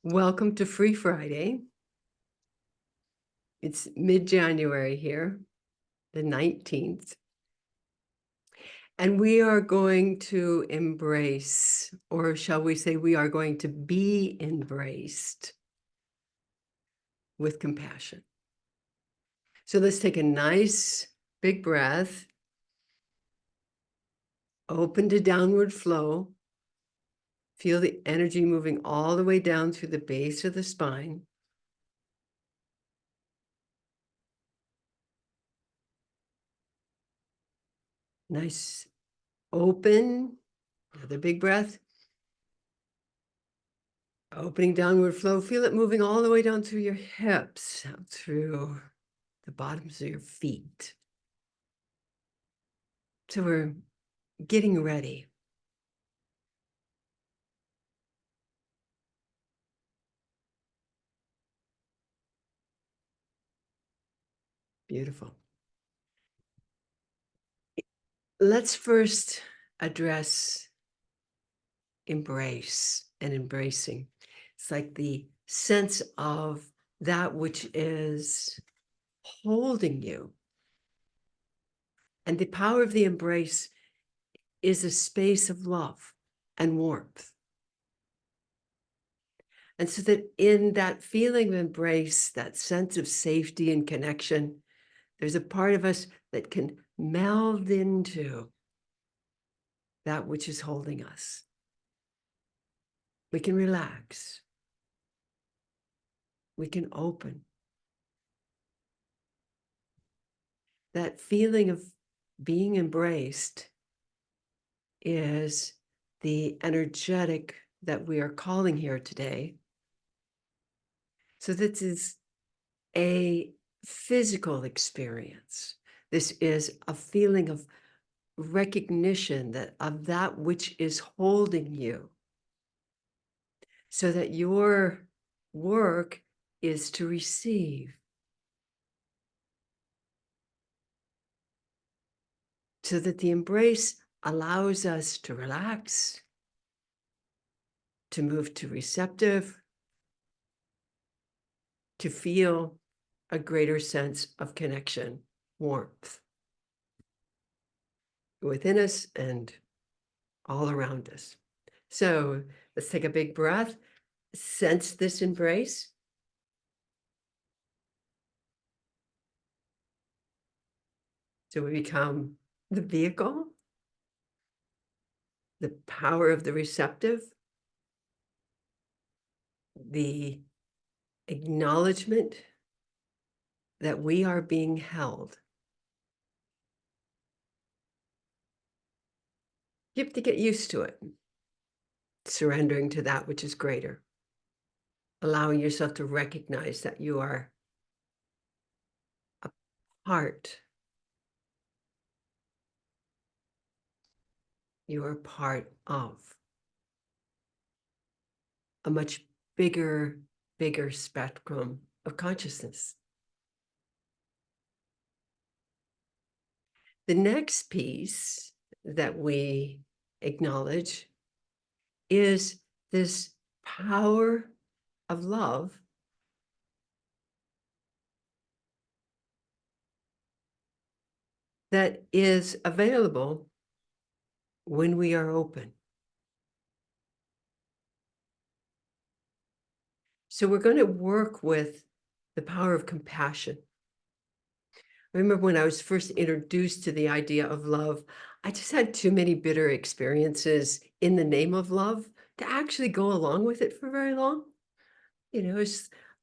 Welcome to Free Friday. It's mid-January here, the 19th. And we are going to embrace, or shall we say, we are going to be embraced with compassion. So let's take a nice big breath, open to downward flow. Feel the energy moving all the way down through the base of the spine. Nice, open, another big breath. Opening downward flow, feel it moving all the way down through your hips, out through the bottoms of your feet. So we're getting ready. Beautiful. Let's first address embrace and embracing. It's like the sense of that which is holding you. And the power of the embrace is a space of love and warmth. And so that in that feeling of embrace, that sense of safety and connection, there's a part of us that can meld into that which is holding us. We can relax. We can open. That feeling of being embraced is the energetic that we are calling here today. So this is a physical experience. This is a feeling of recognition that of that which is holding you, so that your work is to receive, so that the embrace allows us to relax, to move to receptive, to feel a greater sense of connection, warmth within us and all around us. So let's take a big breath, sense this embrace. So we become the vehicle, the power of the receptive, the acknowledgement that we are being held. You have to get used to it, surrendering to that which is greater, allowing yourself to recognize that you are a part. You are part of a much bigger spectrum of consciousness. The next piece that we acknowledge is this power of love that is available when we are open. So we're going to work with the power of compassion. I remember when I was first introduced to the idea of love, I just had too many bitter experiences in the name of love to actually go along with it for very long. You know,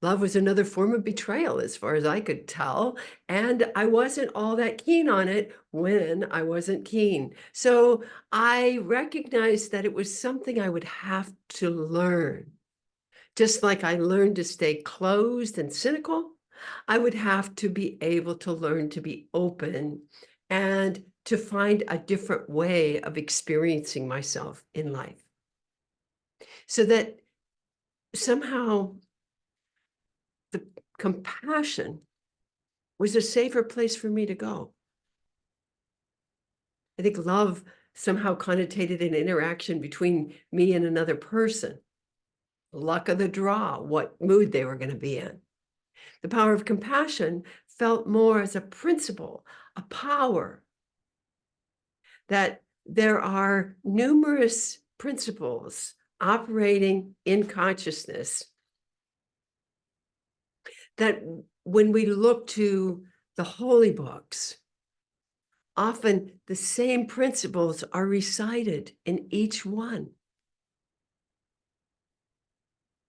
love was another form of betrayal as far as I could tell. And I wasn't all that keen on it when I wasn't keen. So I recognized that it was something I would have to learn. Just like I learned to stay closed and cynical, I would have to be able to learn to be open and to find a different way of experiencing myself in life. So that somehow the compassion was a safer place for me to go. I think love somehow connotated an interaction between me and another person. luck of the draw, what mood they were going to be in. The power of compassion felt more as a principle, a power, that there are numerous principles operating in consciousness that when we look to the holy books, often the same principles are recited in each one.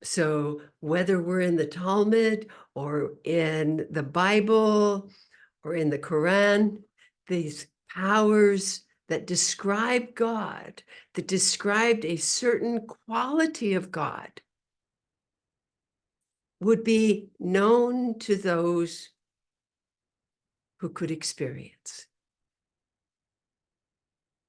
So whether we're in the Talmud or in the Bible or in the Quran, these powers that describe God, that described a certain quality of God, would be known to those who could experience.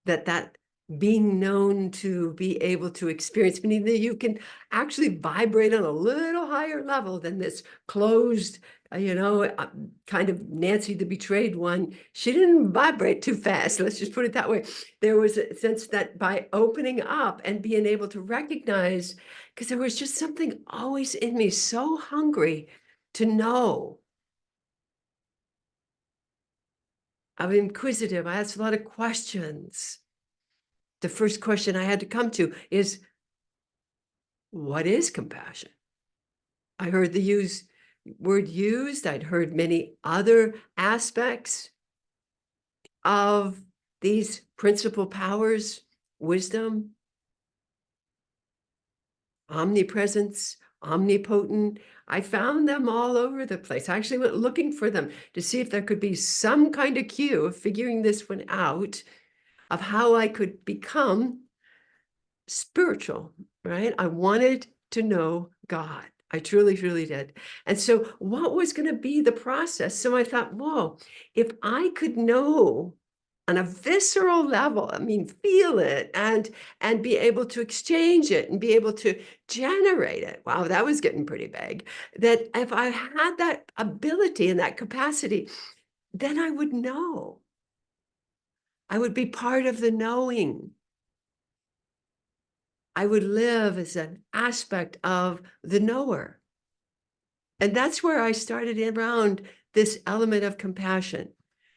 That being known to be able to experience, meaning that you can actually vibrate on a little higher level than this closed, kind of Nancy the Betrayed one. She didn't vibrate too fast. Let's just put it that way. There was a sense that by opening up and being able to recognize, because there was just something always in me so hungry to know. I'm inquisitive. I asked a lot of questions. The first question I had to come to is, what is compassion? I heard the word used. I'd heard many other aspects of these principal powers: wisdom, omnipresence, omnipotent. I found them all over the place. I actually went looking for them to see if there could be some kind of cue of figuring this one out, of how I could become spiritual, right? I wanted to know God. I truly, truly did. And so what was going to be the process? So I thought, whoa, if I could know on a visceral level, I mean, feel it and be able to exchange it and be able to generate it. Wow, that was getting pretty big. That if I had that ability and that capacity, then I would know. I would be part of the knowing. I would live as an aspect of the knower. And that's where I started around this element of compassion.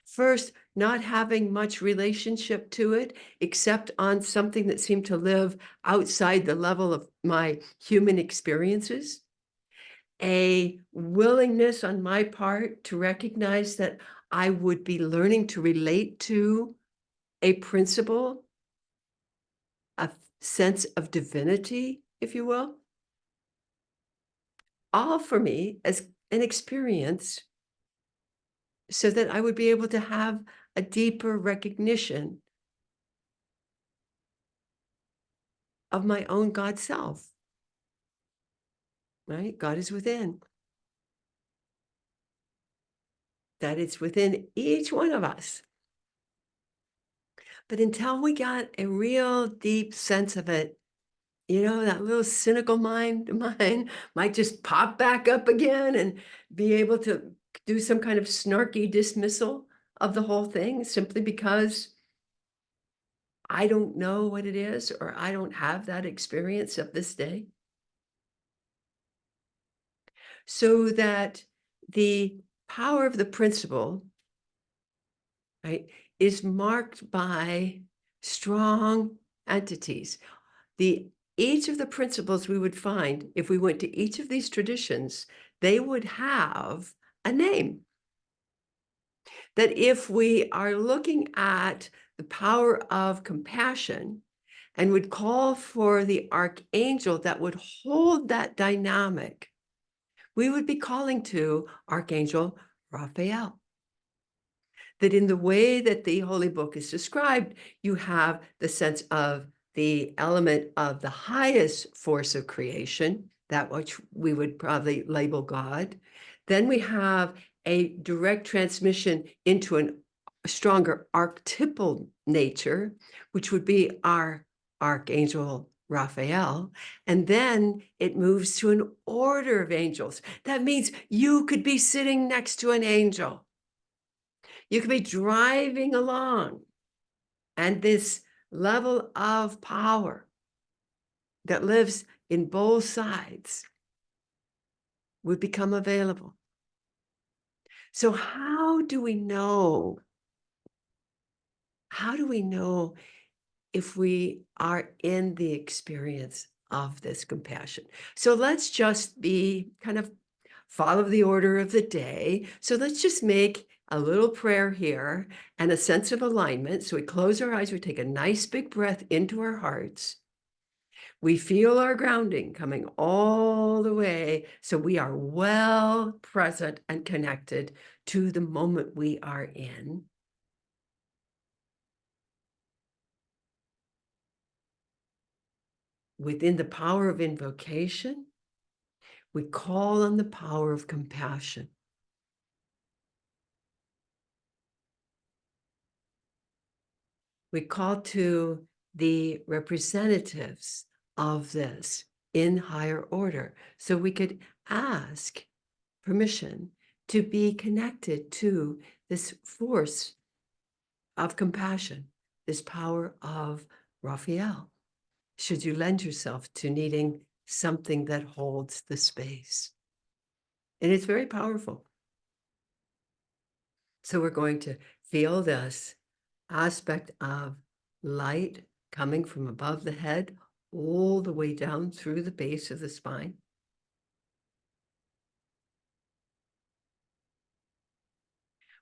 First, not having much relationship to it, except on something that seemed to live outside the level of my human experiences. A willingness on my part to recognize that I would be learning to relate to a principle, a sense of divinity, if you will, all for me as an experience, so that I would be able to have a deeper recognition of my own God self, right? God is within. That it's within each one of us. But until we got a real deep sense of it, that little cynical mind of mine might just pop back up again and be able to do some kind of snarky dismissal of the whole thing simply because I don't know what it is, or I don't have that experience of this day. So that the power of the principle, right, is marked by strong entities. Each of the principles we would find, if we went to each of these traditions, they would have a name. That if we are looking at the power of compassion and would call for the archangel that would hold that dynamic, we would be calling to Archangel Raphael. That in the way that the Holy Book is described, you have the sense of the element of the highest force of creation, that which we would probably label God. Then we have a direct transmission into a stronger archetypal nature, which would be our Archangel Raphael. And then it moves to an order of angels. That means you could be sitting next to an angel. You could be driving along, and this level of power that lives in both sides would become available. So how do we know? How do we know if we are in the experience of this compassion? So let's just be kind of follow the order of the day. So let's just make a little prayer here and a sense of alignment. So we close our eyes, we take a nice big breath into our hearts. We feel our grounding coming all the way. So we are well present and connected to the moment we are in. Within the power of invocation, we call on the power of compassion. We call to the representatives of this in higher order. So we could ask permission to be connected to this force of compassion, this power of Raphael, should you lend yourself to needing something that holds the space. And it's very powerful. So we're going to feel this aspect of light coming from above the head all the way down through the base of the spine.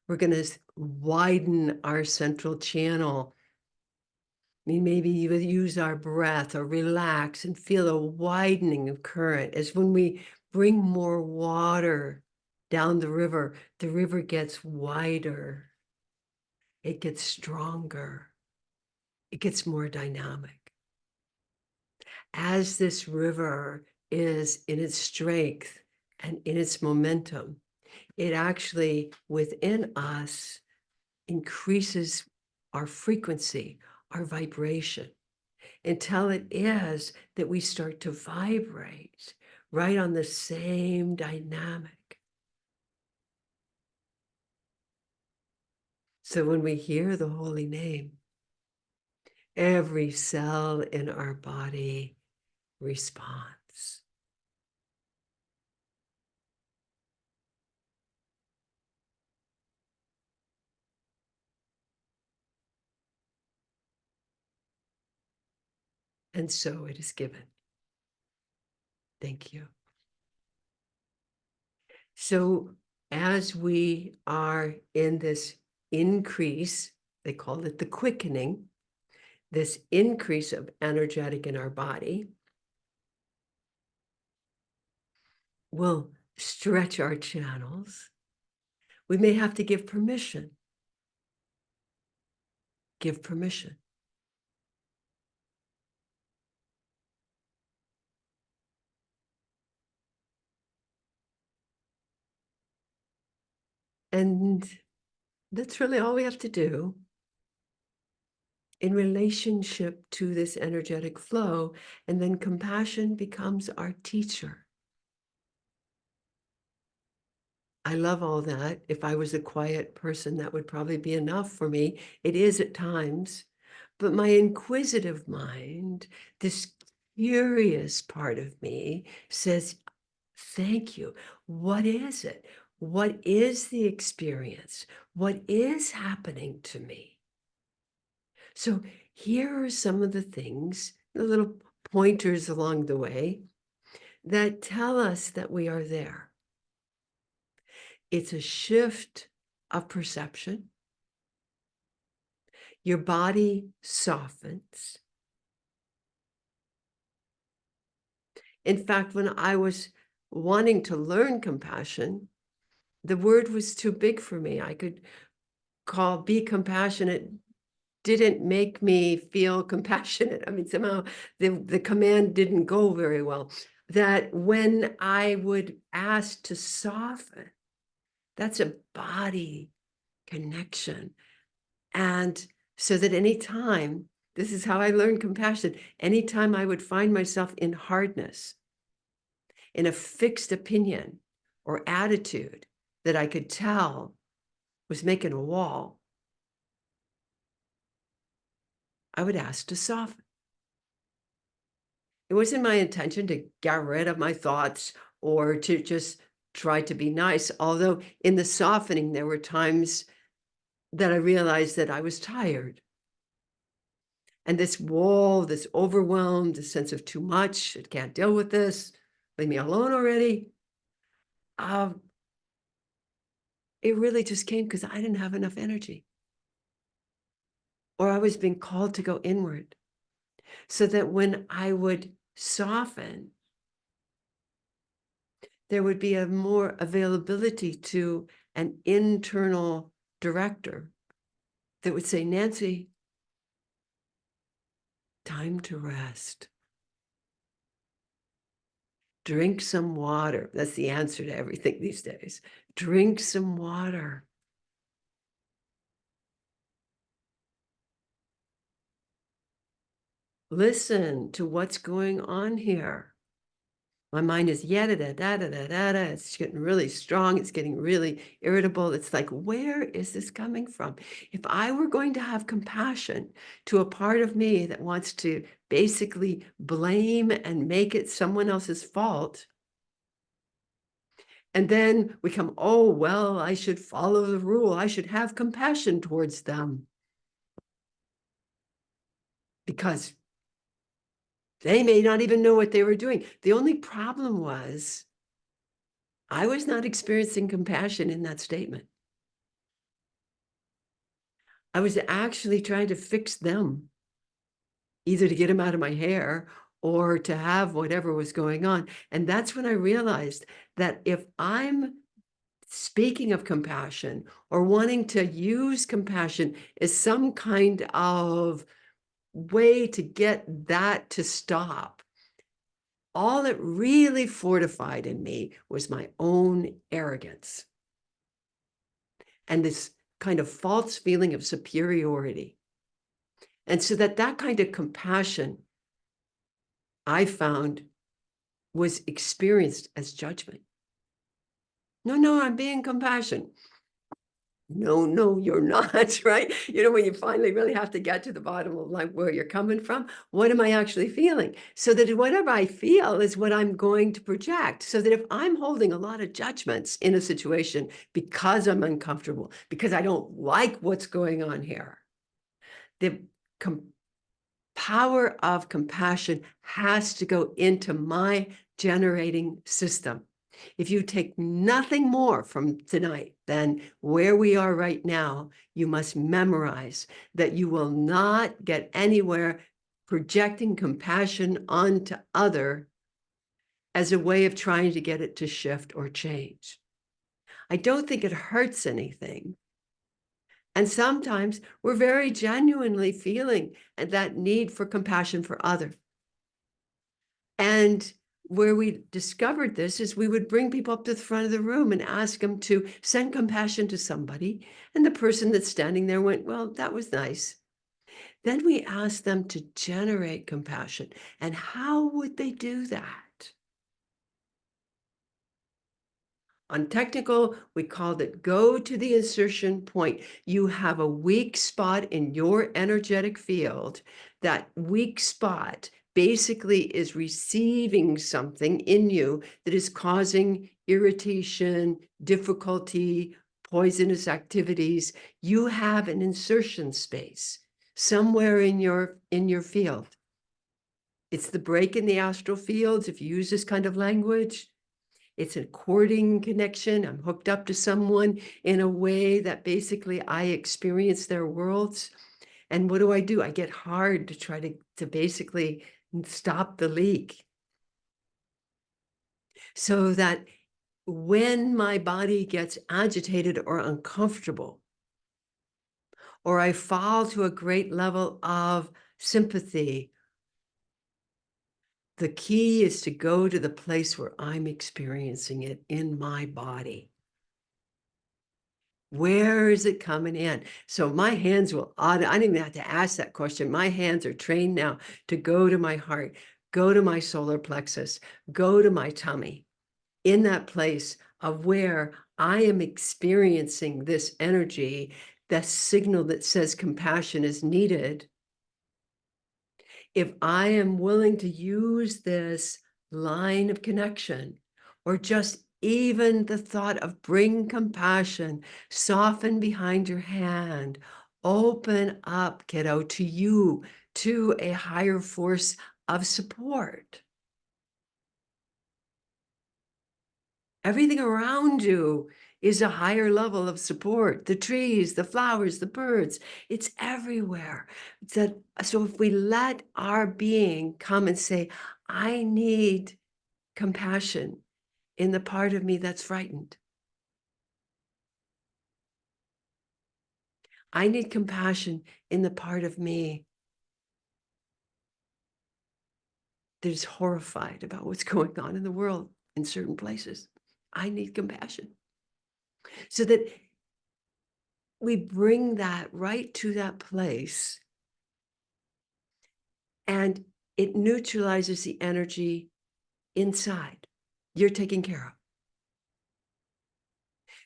We're going to widen our central channel. I mean, maybe you would use our breath or relax and feel a widening of current as when we bring more water down the river gets wider, it gets stronger, it gets more dynamic. As this river is in its strength and in its momentum, it actually within us increases our frequency, our vibration, until it is that we start to vibrate right on the same dynamic. So when we hear the holy name, every cell in our body responds. And so it is given. Thank you. So as we are in this increase, they call it the quickening, this increase of energetic in our body, we'll stretch our channels. We may have to give permission. Give permission. And that's really all we have to do in relationship to this energetic flow. And then compassion becomes our teacher. I love all that. If I was a quiet person, that would probably be enough for me. It is at times. But my inquisitive mind, this curious part of me, says, thank you. What is it? What is the experience? What is happening to me? So here are some of the things, the little pointers along the way that tell us that we are there. It's a shift of perception. Your body softens. In fact, when I was wanting to learn compassion, the word was too big for me. I could be compassionate didn't make me feel compassionate. I mean, somehow the command didn't go very well. That when I would ask to soften, that's a body connection. And so that anytime, this is how I learned compassion, anytime I would find myself in hardness, in a fixed opinion or attitude that I could tell was making a wall, I would ask to soften. It wasn't my intention to get rid of my thoughts or to just try to be nice, although in the softening, there were times that I realized that I was tired. And this wall, this overwhelm, this sense of too much, I can't deal with this, leave me alone already. Um, it really just came because I didn't have enough energy, or I was being called to go inward. So that when I would soften, there would be a more availability to an internal director that would say, Nancy, time to rest. Drink some water. That's the answer to everything these days. Drink some water. Listen to what's going on here. My mind is yada da da da da da da. It's getting really strong. It's getting really irritable. It's like, where is this coming from? If I were going to have compassion to a part of me that wants to basically blame and make it someone else's fault, and then we come, oh, well, I should follow the rule. I should have compassion towards them because they may not even know what they were doing. The only problem was I was not experiencing compassion in that statement. I was actually trying to fix them, either to get them out of my hair or to have whatever was going on. And that's when I realized that if I'm speaking of compassion or wanting to use compassion as some kind of way to get that to stop, all it really fortified in me was my own arrogance and this kind of false feeling of superiority. And so that kind of compassion, I found, was experienced as judgment. No, no, I'm being compassionate. No, no, you're not, right? You know, when you finally really have to get to the bottom of like where you're coming from, what am I actually feeling? So that whatever I feel is what I'm going to project. So that if I'm holding a lot of judgments in a situation because I'm uncomfortable, because I don't like what's going on here, the power of compassion has to go into my generating system. If you take nothing more from tonight than where we are right now, you must memorize that you will not get anywhere projecting compassion onto other as a way of trying to get it to shift or change. I don't think it hurts anything. And sometimes we're very genuinely feeling that need for compassion for others. And where we discovered this is we would bring people up to the front of the room and ask them to send compassion to somebody. And the person that's standing there went, well, that was nice. Then we asked them to generate compassion. And how would they do that? On technical, we called it go to the insertion point. You have a weak spot in your energetic field. That weak spot basically is receiving something in you that is causing irritation, difficulty, poisonous activities. You have an insertion space somewhere in your field. It's the break in the astral fields, if you use this kind of language. It's a courting connection. I'm hooked up to someone in a way that basically I experience their worlds. And what do? I get hard to try to basically stop the leak. So that when my body gets agitated or uncomfortable, or I fall to a great level of sympathy, the key is to go to the place where I'm experiencing it in my body. Where is it coming in? So my hands will, I don't even have to ask that question. My hands are trained now to go to my heart, go to my solar plexus, go to my tummy, in that place of where I am experiencing this energy, the signal that says compassion is needed. If I am willing to use this line of connection, or just even the thought of bring compassion, soften behind your hand, open up, kiddo, to you, to a higher force of support. Everything around you is a higher level of support. The trees, the flowers, the birds, it's everywhere. So if we let our being come and say, I need compassion in the part of me that's frightened. I need compassion in the part of me that is horrified about what's going on in the world in certain places. I need compassion. So that we bring that right to that place, and it neutralizes the energy inside. You're taken care of.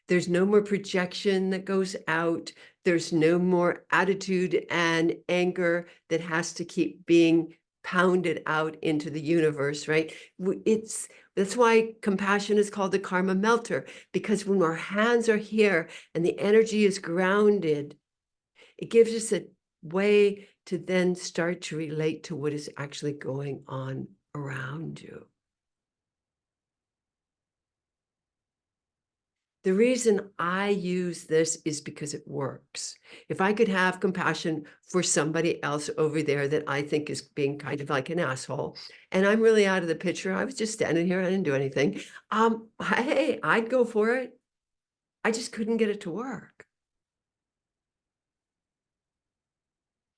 There's no more projection that goes out. There's no more attitude and anger that has to keep being pounded out into the universe, right? That's why compassion is called the karma melter, because when our hands are here and the energy is grounded, it gives us a way to then start to relate to what is actually going on around you. The reason I use this is because it works. If I could have compassion for somebody else over there that I think is being kind of like an asshole, and I'm really out of the picture, I was just standing here, I didn't do anything. Hey, I'd go for it. I just couldn't get it to work.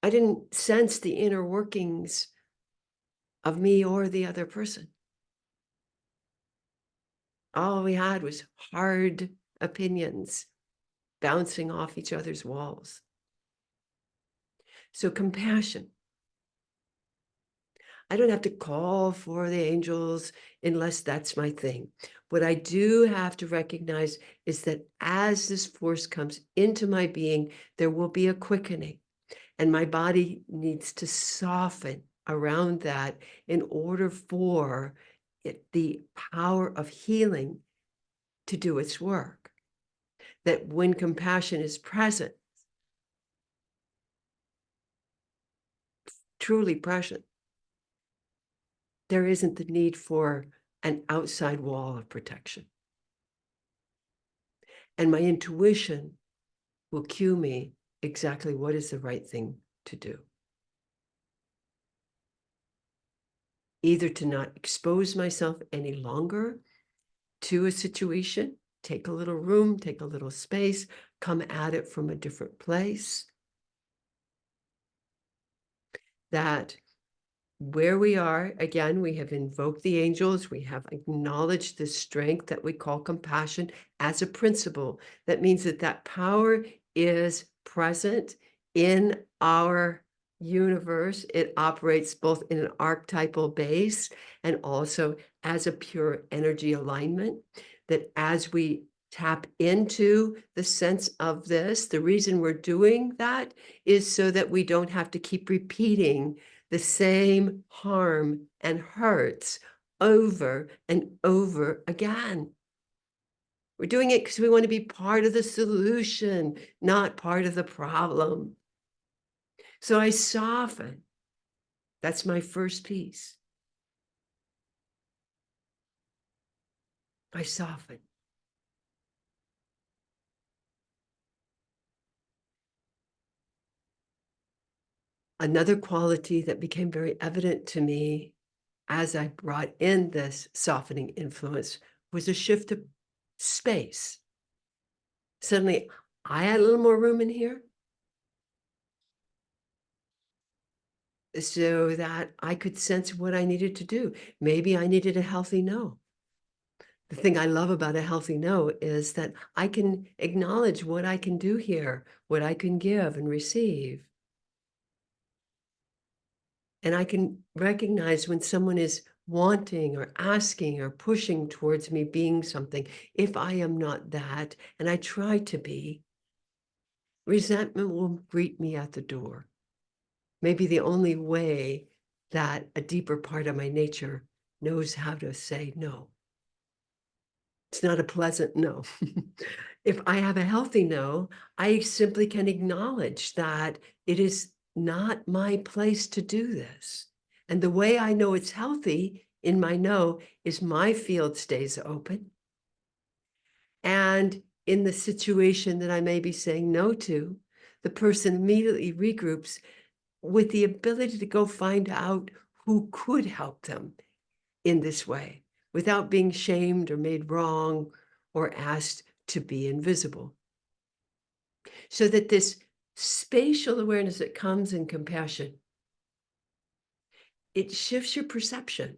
I didn't sense the inner workings of me or the other person. All we had was hard opinions bouncing off each other's walls. So compassion. I don't have to call for the angels unless that's my thing. What I do have to recognize is that as this force comes into my being, there will be a quickening, and my body needs to soften around that in order for the power of healing to do its work. That when compassion is present, truly present, there isn't the need for an outside wall of protection. And my intuition will cue me exactly what is the right thing to do. Either to not expose myself any longer to a situation, take a little room, take a little space, come at it from a different place. That where we are, again, we have invoked the angels, we have acknowledged the strength that we call compassion as a principle. That means that that power is present in our universe. It operates both in an archetypal base and also as a pure energy alignment. That as we tap into the sense of this, the reason we're doing that is so that we don't have to keep repeating the same harm and hurts over and over again. We're doing it because we want to be part of the solution, not part of the problem. So I soften. That's my first piece. I soften. Another quality that became very evident to me as I brought in this softening influence was a shift of space. Suddenly, I had a little more room in here so that I could sense what I needed to do. Maybe I needed a healthy no. The thing I love about a healthy no is that I can acknowledge what I can do here, what I can give and receive. And I can recognize when someone is wanting or asking or pushing towards me being something. If I am not that, and I try to be, resentment will greet me at the door. Maybe the only way that a deeper part of my nature knows how to say no. It's not a pleasant no. If I have a healthy no, I simply can acknowledge that it is not my place to do this. And the way I know it's healthy in my no is my field stays open. And in the situation that I may be saying no to, the person immediately regroups with the ability to go find out who could help them in this way without being shamed or made wrong or asked to be invisible. So that this spatial awareness that comes in compassion, it shifts your perception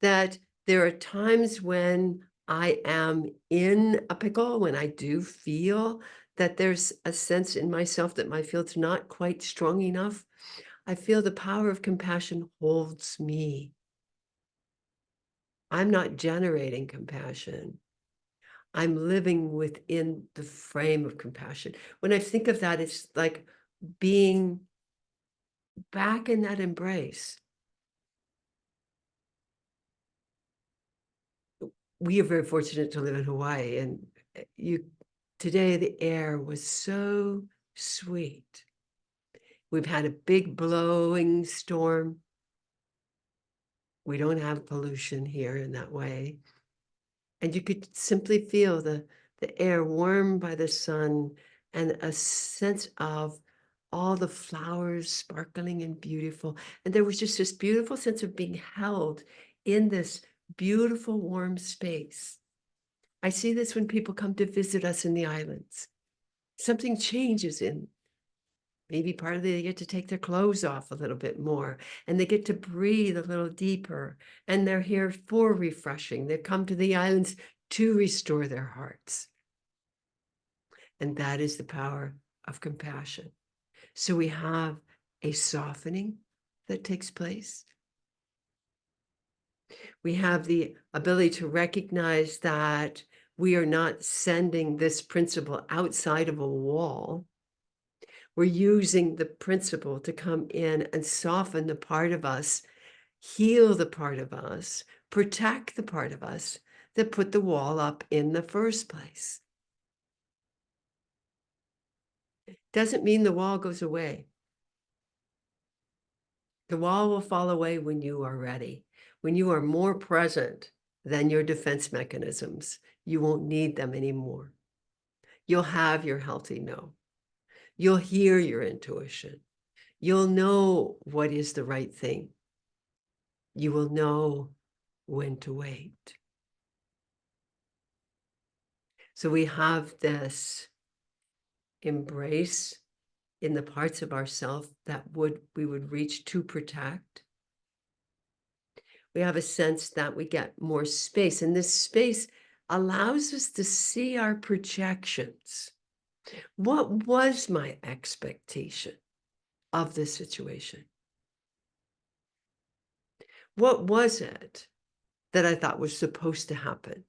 that there are times when I am in a pickle, when I do feel that there's a sense in myself that my field's not quite strong enough. I feel the power of compassion holds me. I'm not generating compassion. I'm living within the frame of compassion. When I think of that, it's like being back in that embrace. We are very fortunate to live in Hawaii, and you today the air was so sweet. We've had a big blowing storm. We don't have pollution here in that way. And you could simply feel the air warmed by the sun and a sense of all the flowers sparkling and beautiful. And there was just this beautiful sense of being held in this beautiful, warm space. I see this when people come to visit us in the islands. Something changes in maybe part of they get to take their clothes off a little bit more and they get to breathe a little deeper and they're here for refreshing. They come to the islands to restore their hearts. And that is the power of compassion. So we have a softening that takes place. We have the ability to recognize that we are not sending this principle outside of a wall. We're using the principle to come in and soften the part of us, heal the part of us, protect the part of us that put the wall up in the first place. Doesn't mean the wall goes away. The wall will fall away when you are ready, when you are more present than your defense mechanisms. You won't need them anymore. You'll have your healthy no. You'll hear your intuition. You'll know what is the right thing. You will know when to wait. So we have this embrace in the parts of ourself that we would reach to protect. We have a sense that we get more space, and this space allows us to see our projections. What was my expectation of this situation? What was it that I thought was supposed to happen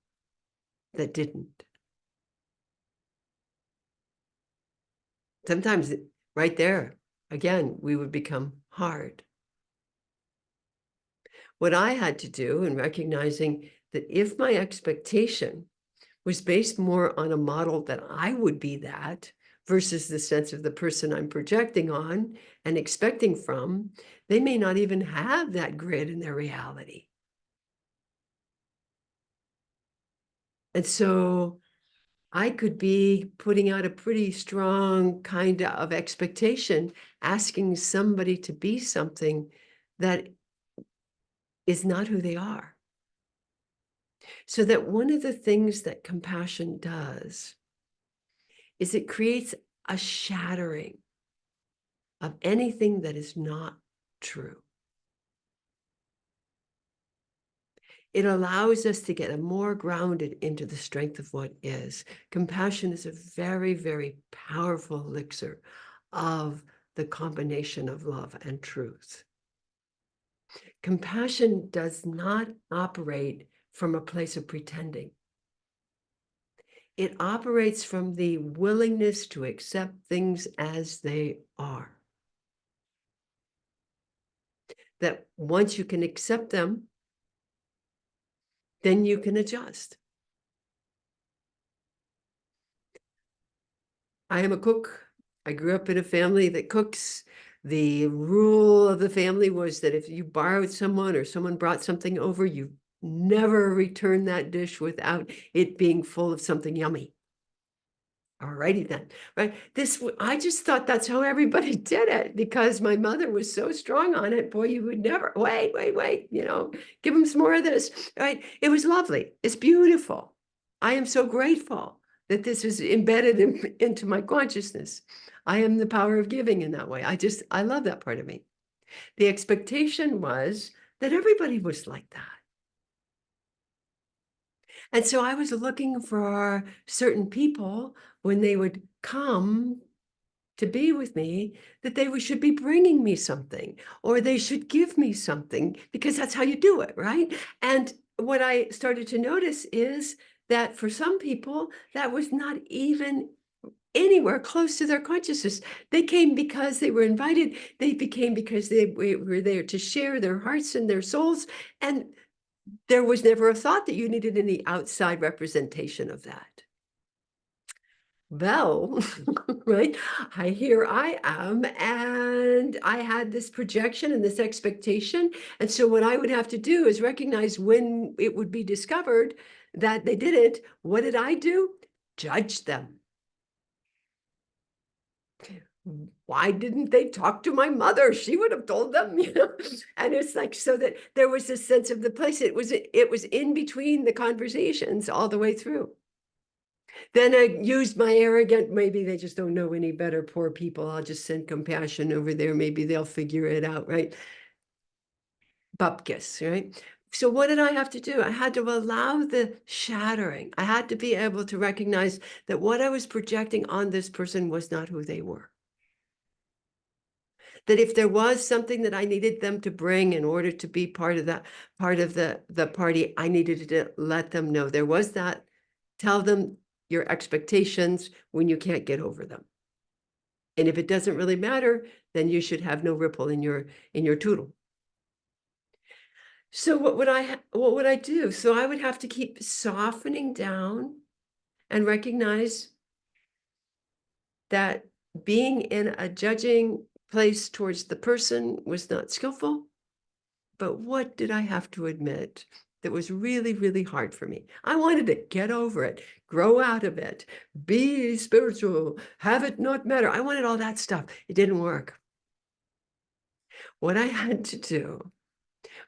that didn't? Sometimes right there, again, we would become hard. What I had to do in recognizing that if my expectation was based more on a model that I would be that versus the sense of the person I'm projecting on and expecting from, they may not even have that grid in their reality. And so I could be putting out a pretty strong kind of expectation, asking somebody to be something that is not who they are. So that one of the things that compassion does is it creates a shattering of anything that is not true. It allows us to get more grounded into the strength of what is. Compassion is a very, very powerful elixir of the combination of love and truth. Compassion does not operate from a place of pretending. It operates from the willingness to accept things as they are. that once you can accept them, then you can adjust. I am a cook. I grew up in a family that cooks. The rule of the family was that if you borrowed someone or someone brought something over, you never return that dish without it being full of something yummy. Alrighty then, right? I just thought that's how everybody did it because my mother was so strong on it. Boy, you would never, wait, give them some more of this, right? It was lovely. It's beautiful. I am so grateful that this is embedded into my consciousness. I am the power of giving in that way. I love that part of me. The expectation was that everybody was like that. And so I was looking for certain people when they would come to be with me, that should be bringing me something or they should give me something because that's how you do it, right? And what I started to notice is that for some people, that was not even anywhere close to their consciousness. They came because they were invited. They became because they were there to share their hearts and their souls. And there was never a thought that you needed any outside representation of that. Well, right, here I am, and I had this projection and this expectation. And so what I would have to do is recognize when it would be discovered that they didn't. What did I do? Judge them. Why didn't they talk to my mother? She would have told them, And it's like, so that there was this sense of the place. It was in between the conversations all the way through. Then I used my arrogant, maybe they just don't know any better, poor people. I'll just send compassion over there. Maybe they'll figure it out, right? Bupkis, right? So what did I have to do? I had to allow the shattering. I had to be able to recognize that what I was projecting on this person was not who they were. That if there was something that I needed them to bring in order to be part of the party, I needed to let them know there was that. Tell them your expectations when you can't get over them. And if it doesn't really matter, then you should have no ripple in your toodle. So what would I do? So I would have to keep softening down and recognize that being in a judging place towards the person was not skillful. But what did I have to admit that was really, really hard for me? I wanted to get over it, grow out of it, be spiritual, have it not matter. I wanted all that stuff. It didn't work. What I had to do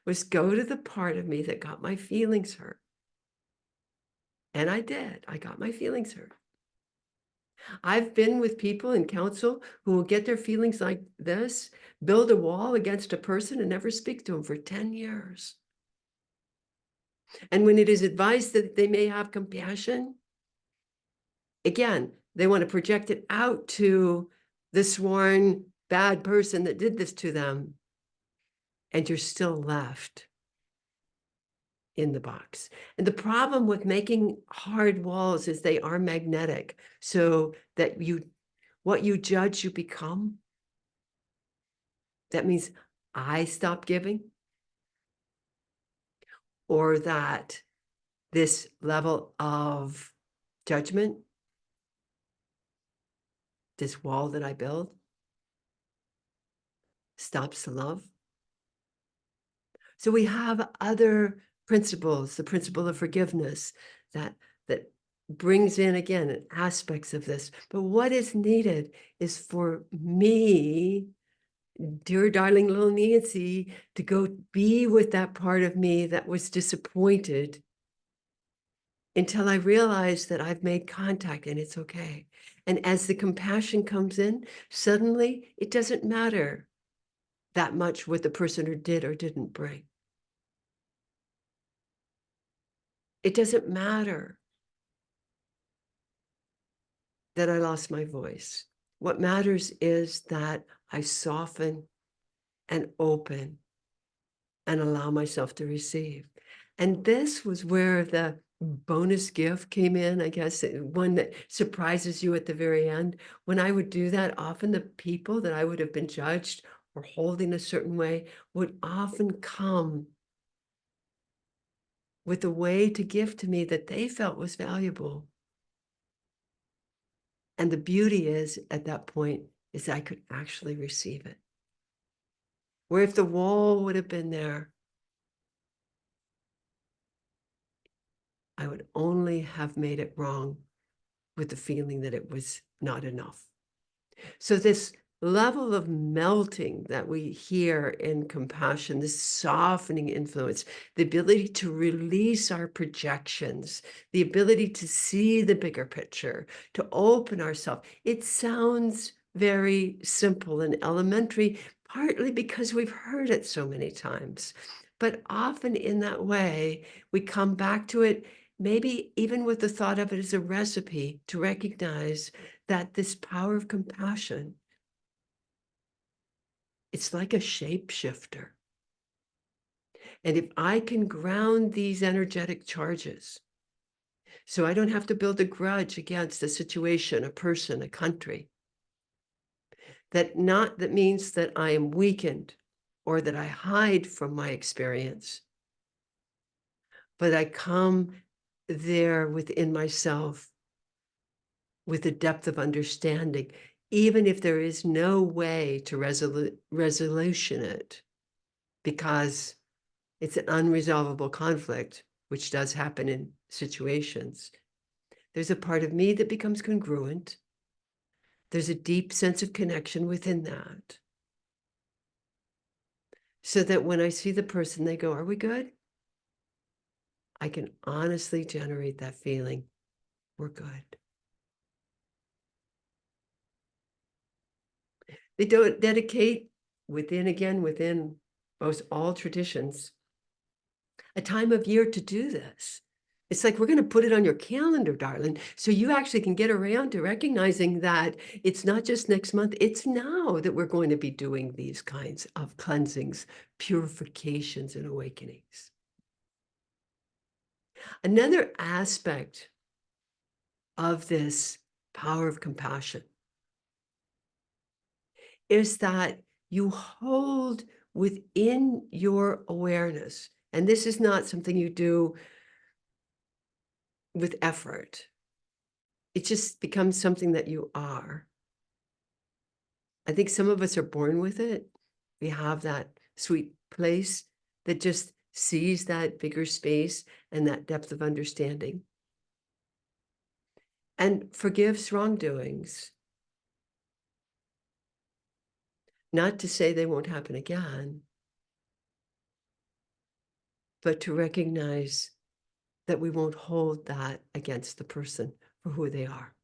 was go to the part of me that got my feelings hurt. And I did. I got my feelings hurt. I've been with people in counsel who will get their feelings like this, build a wall against a person and never speak to them for 10 years. And when it is advised that they may have compassion, again, they want to project it out to the sworn bad person that did this to them. And you're still left in the box. And the problem with making hard walls is they are magnetic, so that what you judge, you become. That means I stop giving, or that this level of judgment, this wall that I build, stops the love. So we have other principles, the principle of forgiveness that brings in, again, aspects of this. But what is needed is for me, dear darling little Nancy, to go be with that part of me that was disappointed until I realize that I've made contact and it's okay. And as the compassion comes in, suddenly it doesn't matter that much what the person did or didn't bring. It doesn't matter that I lost my voice. What matters is that I soften and open and allow myself to receive. And this was where the bonus gift came in, I guess, one that surprises you at the very end. When I would do that, often the people that I would have been judged or holding a certain way would often come with a way to give to me that they felt was valuable. And the beauty is, at that point, is I could actually receive it. Where if the wall would have been there, I would only have made it wrong with the feeling that it was not enough. So this level of melting that we hear in compassion, this softening influence, the ability to release our projections, the ability to see the bigger picture, to open ourselves. It sounds very simple and elementary, partly because we've heard it so many times. But often in that way, we come back to it, maybe even with the thought of it as a recipe to recognize that this power of compassion, it's like a shapeshifter. And if I can ground these energetic charges, so I don't have to build a grudge against a situation, a person, a country, that means that I am weakened or that I hide from my experience, but I come there within myself with a depth of understanding, even if there is no way to resolution it, because it's an unresolvable conflict, which does happen in situations. There's a part of me that becomes congruent. There's a deep sense of connection within that. So that when I see the person, they go, "Are we good?" I can honestly generate that feeling, we're good. They don't dedicate within most all traditions, a time of year to do this. It's like, we're going to put it on your calendar, darling, so you actually can get around to recognizing that it's not just next month, it's now that we're going to be doing these kinds of cleansings, purifications, and awakenings. Another aspect of this power of compassion is that you hold within your awareness, and this is not something you do with effort. It just becomes something that you are. I think some of us are born with it. We have that sweet place that just sees that bigger space and that depth of understanding and forgives wrongdoings. Not to say they won't happen again, but to recognize that we won't hold that against the person for who they are.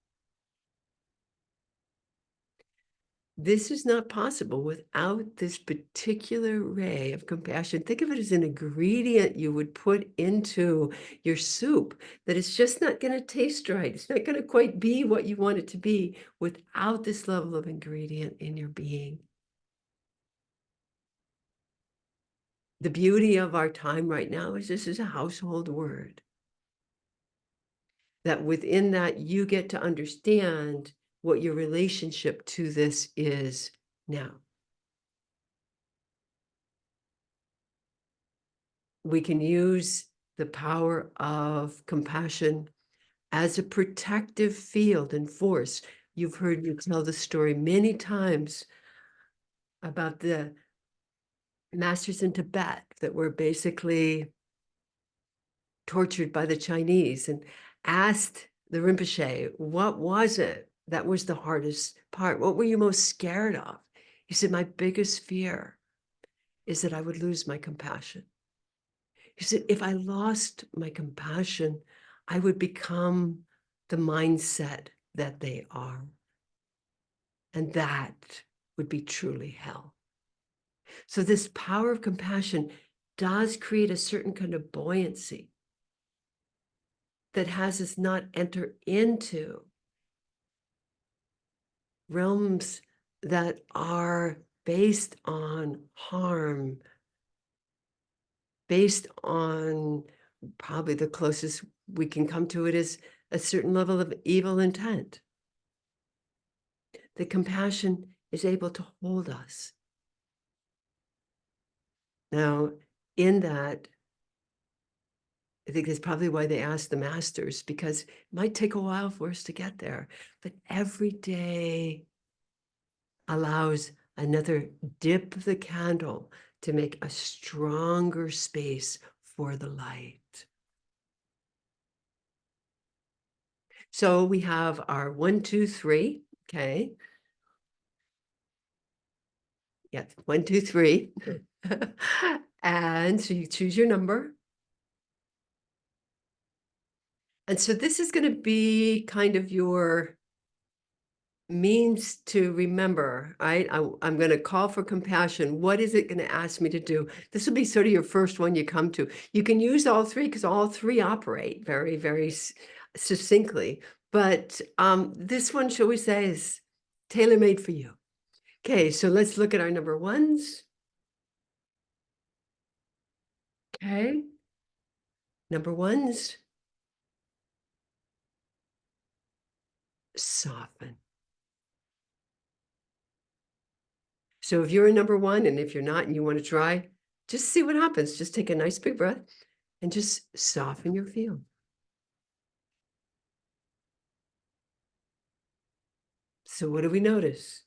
This is not possible without this particular ray of compassion. Think of it as an ingredient you would put into your soup that it's just not going to taste right. It's not going to quite be what you want it to be without this level of ingredient in your being. The beauty of our time right now is this is a household word. That within that, you get to understand what your relationship to this is now. We can use the power of compassion as a protective field and force. You've heard me tell the story many times about the masters in Tibet that were basically tortured by the Chinese and asked the Rinpoche, what was it that was the hardest part? What were you most scared of? He said, my biggest fear is that I would lose my compassion. He said, if I lost my compassion, I would become the mindset that they are. And that would be truly hell. So this power of compassion does create a certain kind of buoyancy that has us not enter into realms that are based on harm, based on probably the closest we can come to it is a certain level of evil intent. The compassion is able to hold us Now, in that, I think that's probably why they ask the masters, because it might take a while for us to get there. But every day allows another dip of the candle to make a stronger space for the light. So we have our 1, 2, 3. Okay. Yeah, 1, 2, 3. And so you choose your number. And so this is going to be kind of your means to remember, right? I'm going to call for compassion. What is it going to ask me to do? This will be sort of your first one you come to. You can use all three because all three operate very, very succinctly. But this one, shall we say, is tailor-made for you. Okay, so let's look at our number ones. Okay. Number ones, soften. So if you're a number one, and if you're not and you want to try, just see what happens. Just take a nice big breath and just soften your field. So what do we notice?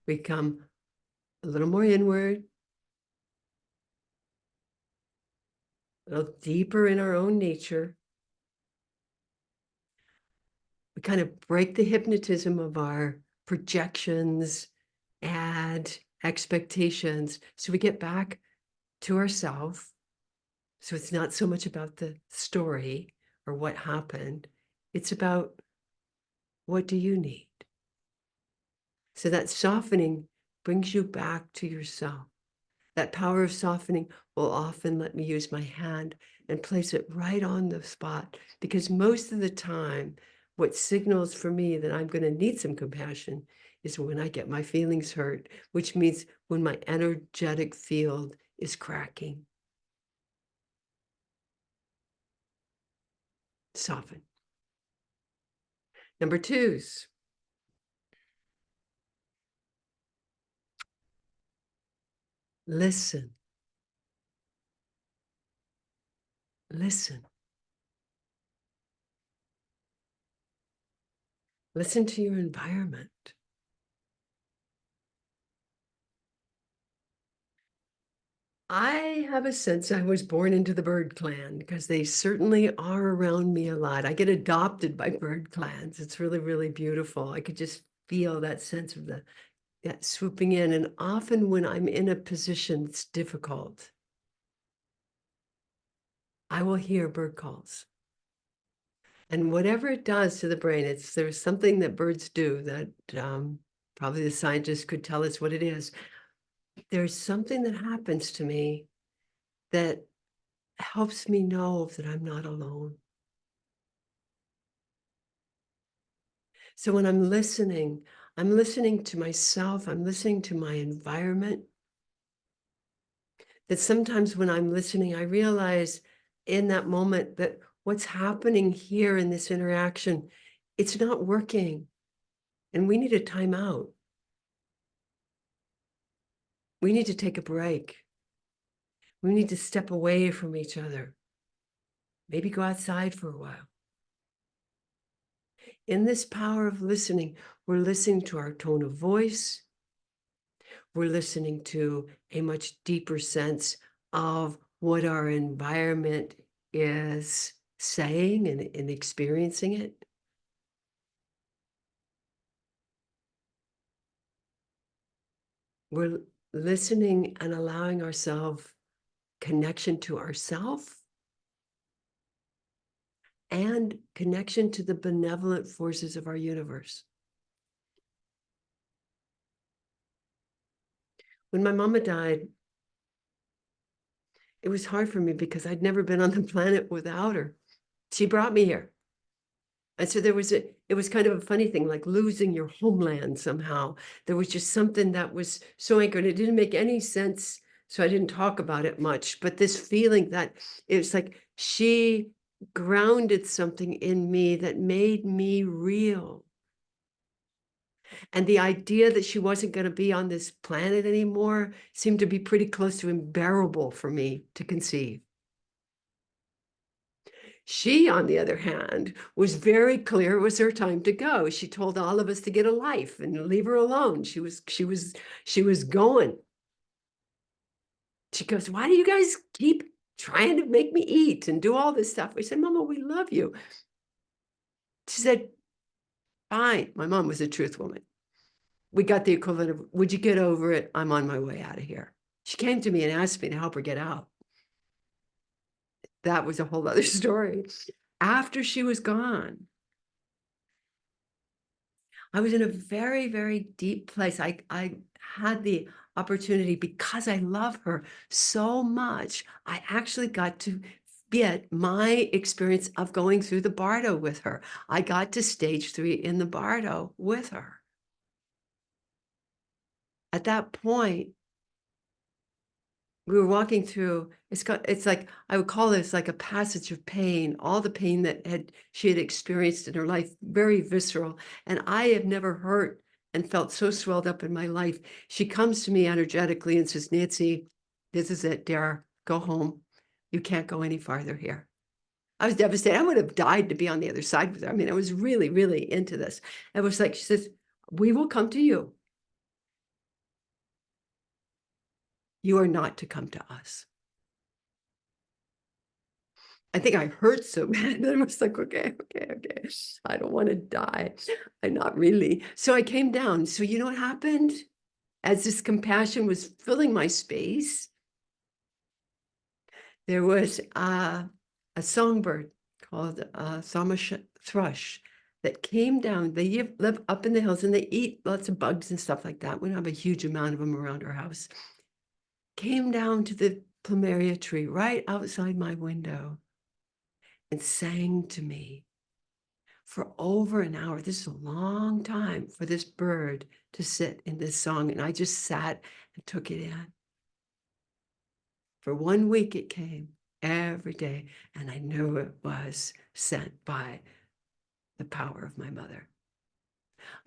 We come a little more inward, a little deeper in our own nature. We kind of break the hypnotism of our projections, and expectations. So we get back to ourself. So it's not so much about the story or what happened. It's about, what do you need? So that softening brings you back to yourself. That power of softening will often let me use my hand and place it right on the spot, because most of the time, what signals for me that I'm going to need some compassion is when I get my feelings hurt, which means when my energetic field is cracking. Soften. Number twos. Listen. Listen. Listen to your environment. I have a sense I was born into the bird clan, because they certainly are around me a lot. I get adopted by bird clans. It's really, really beautiful. I could just feel that sense of that swooping in. And often when I'm in a position that's difficult, I will hear bird calls. And whatever it does to the brain, there's something that birds do that probably the scientists could tell us what it is. There's something that happens to me that helps me know that I'm not alone. So when I'm listening to myself, I'm listening to my environment. That sometimes when I'm listening, I realize in that moment that what's happening here in this interaction, it's not working. And we need a timeout. We need to take a break. We need to step away from each other. Maybe go outside for a while. In this power of listening, we're listening to our tone of voice. We're listening to a much deeper sense of what our environment is saying and experiencing it. We're listening and allowing ourselves connection to ourself and connection to the benevolent forces of our universe. When my mama died, it was hard for me because I'd never been on the planet without her. She brought me here. And so it was kind of a funny thing, like losing your homeland somehow. There was just something that was so anchored. It didn't make any sense, so I didn't talk about it much. But this feeling that it's like she grounded something in me that made me real. And the idea that she wasn't gonna be on this planet anymore seemed to be pretty close to unbearable for me to conceive. She, on the other hand, was very clear it was her time to go. She told all of us to get a life and leave her alone. She was going. She goes, "Why do you guys keep trying to make me eat and do all this stuff?" I said, "Mama, we love you." She said, "Fine." My mom was a truth woman. We got the equivalent of, "Would you get over it? I'm on my way out of here." She came to me and asked me to help her get out. That was a whole other story. After she was gone, I was in a very, very deep place. I had the opportunity, because I love her so much, I actually got to get my experience of going through the Bardo with her. I got to stage 3 in the Bardo with her. At that point, we were walking through, it's like, I would call this like a passage of pain, all the pain that she had experienced in her life, very visceral. And I have never hurt and felt so swelled up in my life. She comes to me energetically and says, "Nancy, this is it, dear. Go home. You can't go any farther here." I was devastated. I would have died to be on the other side with her. I mean, I was really, really into this. It was like, she says, "We will come to you. You are not to come to us." I think I hurt so bad that I was like, "Okay, okay, okay. I don't wanna die. I'm not really." So I came down. So you know what happened? As this compassion was filling my space, there was a songbird called thrush that came down. They live up in the hills, and they eat lots of bugs and stuff like that. We don't have a huge amount of them around our house. Came down to the plumeria tree right outside my window and sang to me for over an hour. This is a long time for this bird to sit in this song. And I just sat and took it in. For 1 week it came every day, and I knew it was sent by the power of my mother.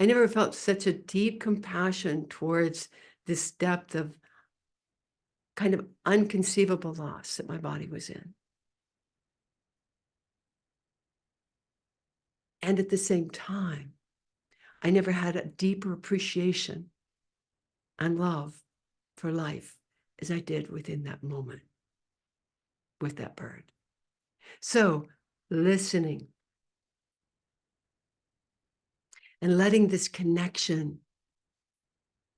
I never felt such a deep compassion towards this depth of kind of unconceivable loss that my body was in. And at the same time, I never had a deeper appreciation and love for life as I did within that moment with that bird. So, listening and letting this connection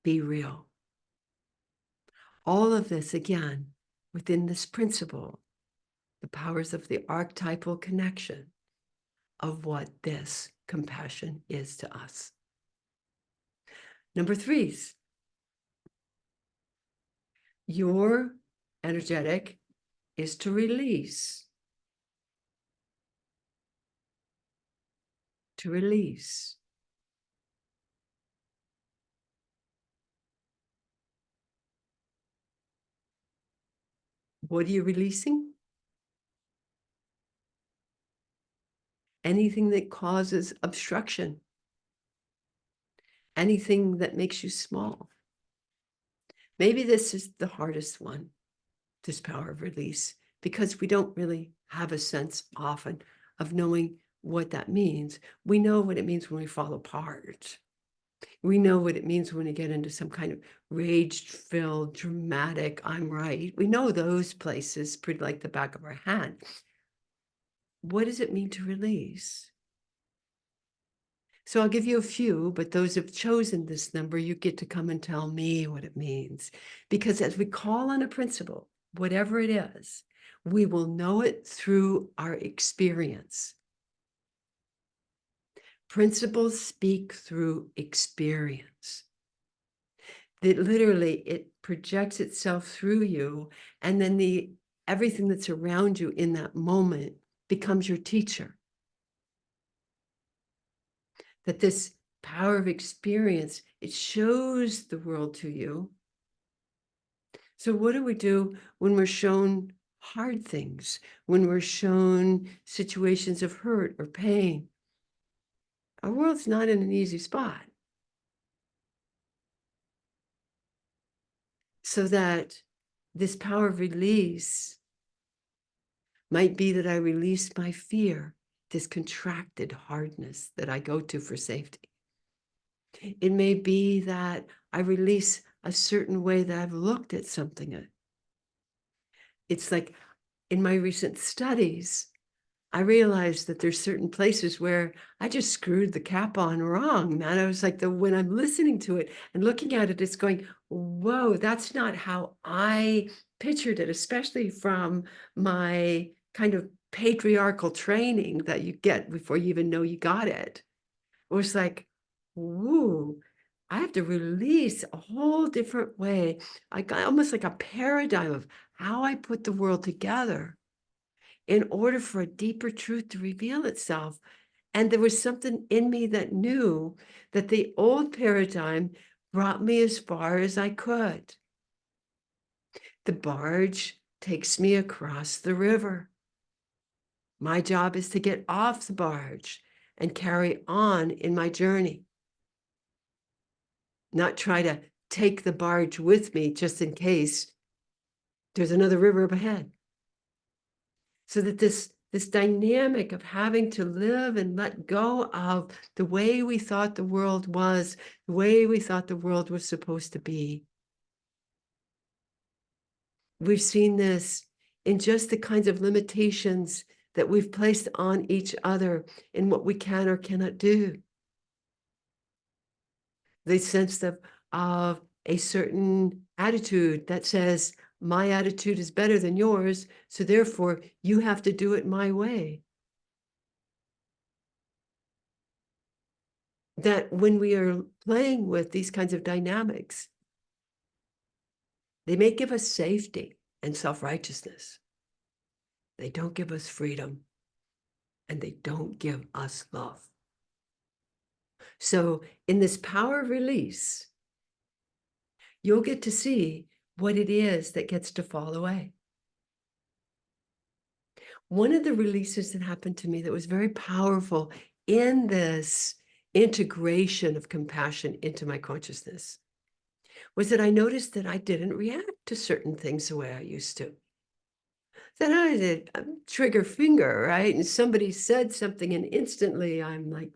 be real. All of this, again, within this principle, the powers of the archetypal connection of what this compassion is to us. Number 3, your energetic is to release. To release. What are you releasing? Anything that causes obstruction. Anything that makes you small. Maybe this is the hardest one, this power of release, because we don't really have a sense often of knowing what that means. We know what it means when we fall apart. We know what it means when we get into some kind of rage-filled, dramatic, "I'm right." We know those places pretty like the back of our hand. What does it mean to release? So I'll give you a few, but those who've chosen this number, you get to come and tell me what it means. Because as we call on a principle, whatever it is, we will know it through our experience. Principles speak through experience. That literally it projects itself through you, and then everything that's around you in that moment becomes your teacher. That this power of experience, it shows the world to you. So what do we do when we're shown hard things, when we're shown situations of hurt or pain? Our world's not in an easy spot. So that this power of release might be that I release my fear, this contracted hardness that I go to for safety. It may be that I release a certain way that I've looked at something. It's like in my recent studies, I realized that there's certain places where I just screwed the cap on wrong, man. I was like, when I'm listening to it and looking at it, it's going, whoa, that's not how I pictured it, especially from my kind of patriarchal training that you get before you even know you got it. It was like, woo, I have to release a whole different way. I got almost like a paradigm of how I put the world together in order for a deeper truth to reveal itself. And there was something in me that knew that the old paradigm brought me as far as I could. The barge takes me across the river. My job is to get off the barge and carry on in my journey, not try to take the barge with me just in case there's another river up ahead. So that this dynamic of having to live and let go of the way we thought the world was, the way we thought the world was supposed to be. We've seen this in just the kinds of limitations that we've placed on each other in what we can or cannot do. The sense of a certain attitude that says, my attitude is better than yours, so therefore you have to do it my way. That when we are playing with these kinds of dynamics, they may give us safety and self-righteousness. They don't give us freedom, and they don't give us love. So in this power of release, you'll get to see what it is that gets to fall away. One of the releases that happened to me that was very powerful in this integration of compassion into my consciousness was that I noticed that I didn't react to certain things the way I used to. That I did trigger finger, right? And somebody said something and instantly I'm like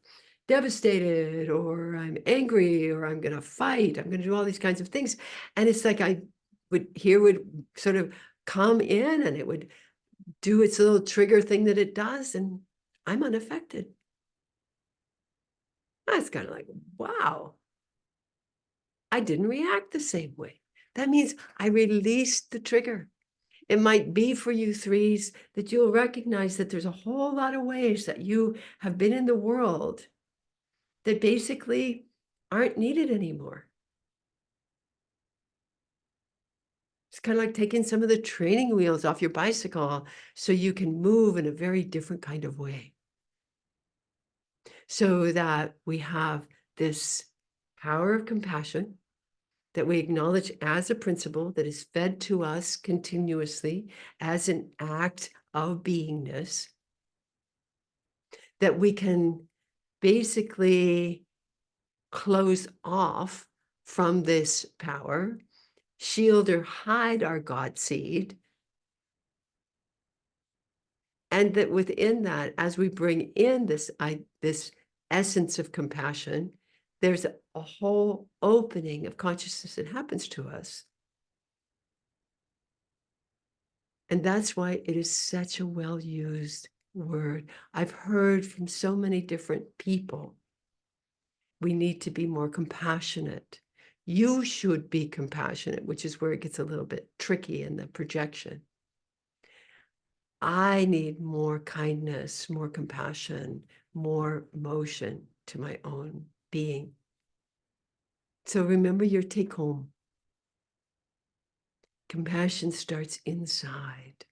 devastated, or I'm angry, or I'm going to fight. I'm going to do all these kinds of things. And it's like would sort of come in and it would do its little trigger thing that it does. And I'm unaffected. I was kind of like, wow, I didn't react the same way. That means I released the trigger. It might be for you threes that you'll recognize that there's a whole lot of ways that you have been in the world that basically aren't needed anymore. It's kind of like taking some of the training wheels off your bicycle so you can move in a very different kind of way. So that we have this power of compassion that we acknowledge as a principle that is fed to us continuously as an act of beingness, that we can basically close off from this power, shield or hide our God seed, and that within that, as we bring in this essence of compassion, there's a whole opening of consciousness that happens to us. And that's why it is such a well-used word. I've heard from so many different people, we need to be more compassionate. You should be compassionate, which is where it gets a little bit tricky in the projection. I need more kindness, more compassion, more emotion to my own being. So remember your take home. Compassion starts inside.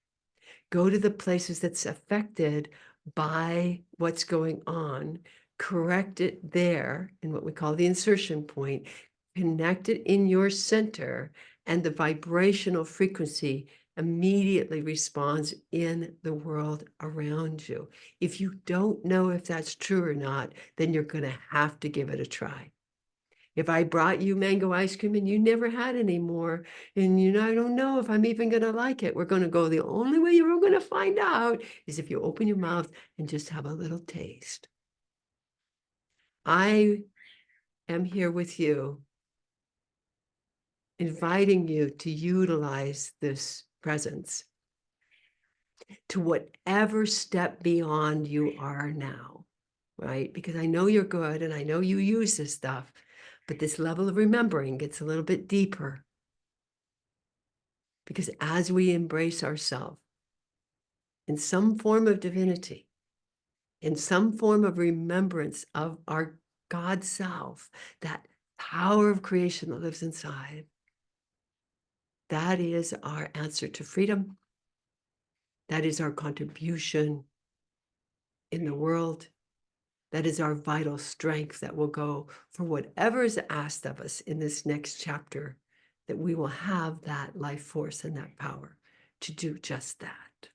Go to the places that's affected by what's going on, correct it there in what we call the insertion point, connect it in your center, and the vibrational frequency immediately responds in the world around you. If you don't know if that's true or not, then you're going to have to give it a try. If I brought you mango ice cream and you never had any more, and I don't know if I'm even gonna like it, we're gonna go, the only way you're gonna find out is if you open your mouth and just have a little taste. I am here with you, inviting you to utilize this presence to whatever step beyond you are now, right? Because I know you're good and I know you use this stuff, but this level of remembering gets a little bit deeper. Because as we embrace ourselves in some form of divinity, in some form of remembrance of our God self, that power of creation that lives inside, that is our answer to freedom. That is our contribution in the world. That is our vital strength that will go for whatever is asked of us in this next chapter, that we will have that life force and that power to do just that.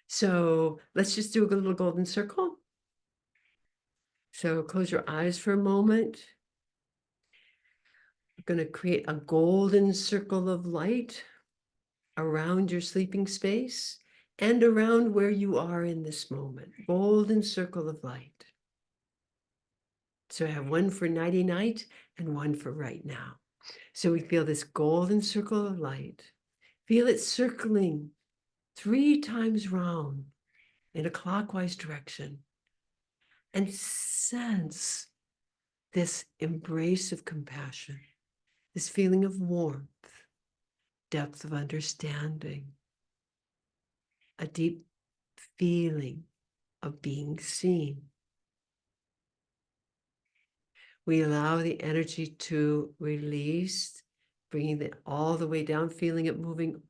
So let's just do a little golden circle. So close your eyes for a moment. We're going to create a golden circle of light around your sleeping space and around where you are in this moment. Golden circle of light. So I have one for nighty-night and one for right now. So we feel this golden circle of light. Feel it circling 3 times round in a clockwise direction. And sense this embrace of compassion, this feeling of warmth, depth of understanding, a deep feeling of being seen. We allow the energy to release, bringing it all the way down, feeling it moving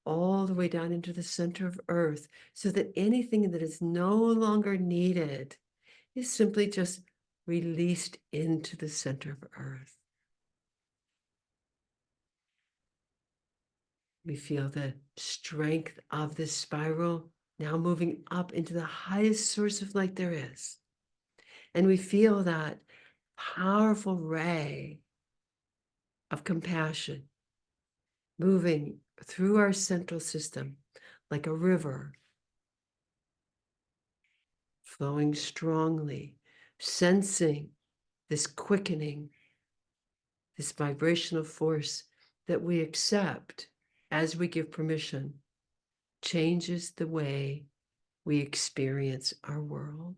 all the way down into the center of Earth, so that anything that is no longer needed is simply just released into the center of Earth. We feel the strength of this spiral now moving up into the highest source of light there is. And we feel that powerful ray of compassion moving through our central system like a river, flowing strongly, sensing this quickening, this vibrational force that we accept as we give permission, changes the way we experience our world.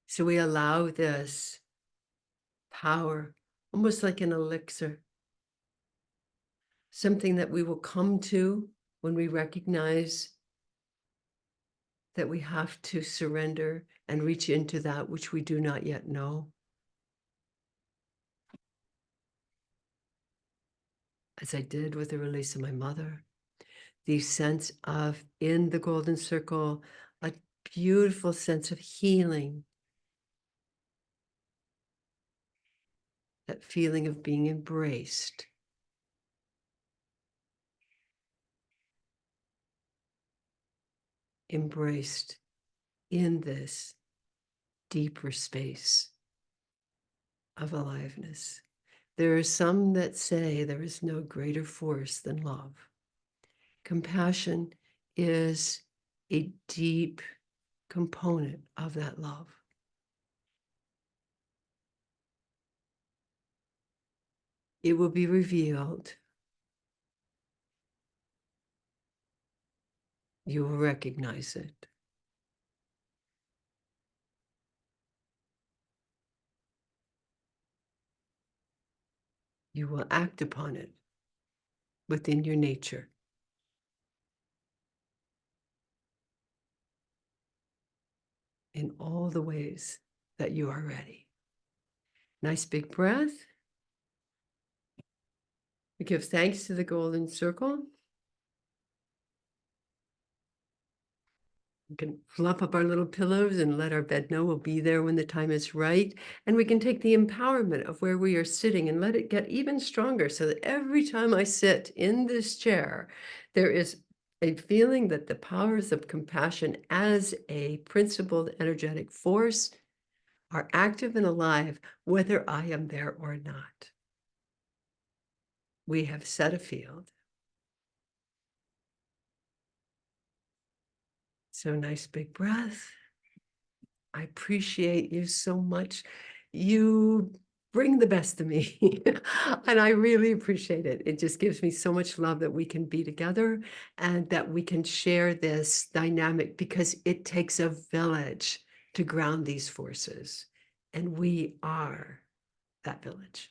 So we allow this power, almost like an elixir, something that we will come to when we recognize that we have to surrender and reach into that which we do not yet know. As I did with the release of my mother, the sense of, in the golden circle, a beautiful sense of healing, that feeling of being embraced. Embraced in this deeper space of aliveness. There are some that say there is no greater force than love. Compassion is a deep component of that love. It will be revealed. You will recognize it. You will act upon it within your nature. In all the ways that you are ready. Nice big breath. We give thanks to the golden circle. We can fluff up our little pillows and let our bed know we'll be there when the time is right. And we can take the empowerment of where we are sitting and let it get even stronger, so that every time I sit in this chair, there is a feeling that the powers of compassion as a principled energetic force are active and alive, whether I am there or not. We have set a field. So nice big breath. I appreciate you so much. You bring the best of me, and I really appreciate it. It just gives me so much love that we can be together and that we can share this dynamic, because it takes a village to ground these forces, and we are that village.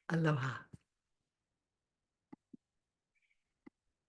Aloha.